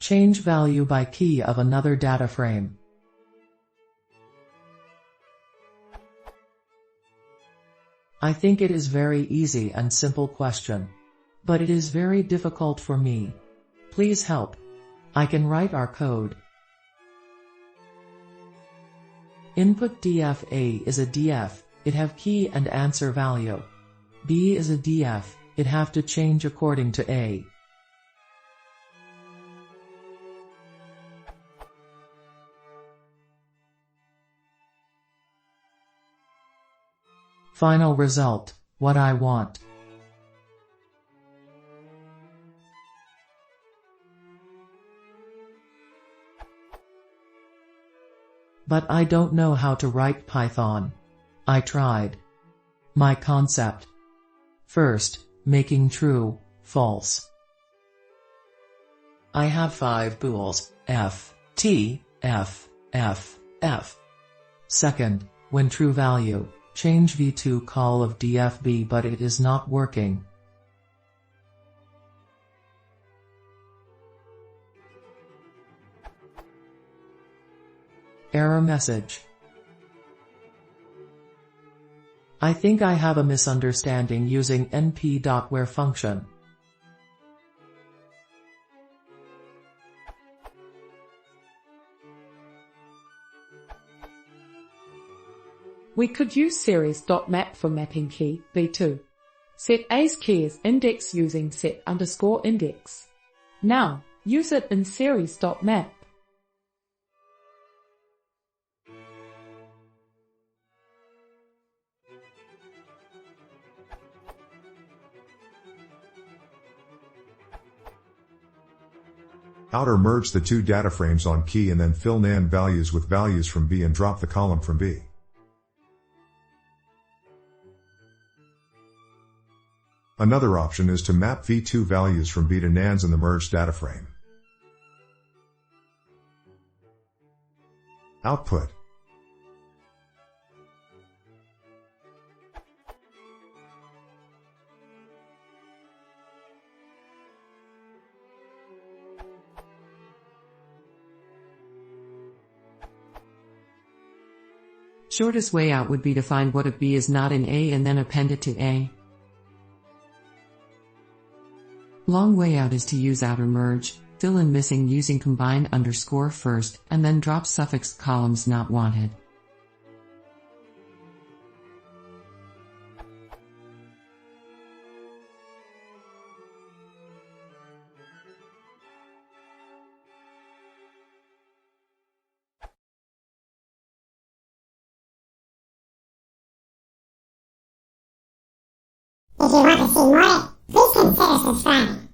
Change value by key of another data frame. I think it is very easy and simple question. But it is very difficult for me. Please help. I can write our code. Input df A is a df, it have key and answer value. B is a df, it have to change according to A. Final result, what I want. But I don't know how to write Python. I tried. My concept. First, making true, false. I have 5 booleans, f, t, f, f, f. Second, when true value, change v2 call of dfb but it is not working. Error message. I think I have a misunderstanding using np.where function. We could use series.map for mapping key v2. Set A's key as index using set_index. Now, use it in series.map. Outer merge the two data frames on key and then fill NaN values with values from B and drop the column from B. Another option is to map v2 values from B to NaNs in the merged data frame. Output. Shortest way out would be to find what if B is not in A and then append it to A. Long way out is to use outer merge, fill in missing using combine underscore first, and then drop suffix columns not wanted. If you want to see more, please consider subscribing.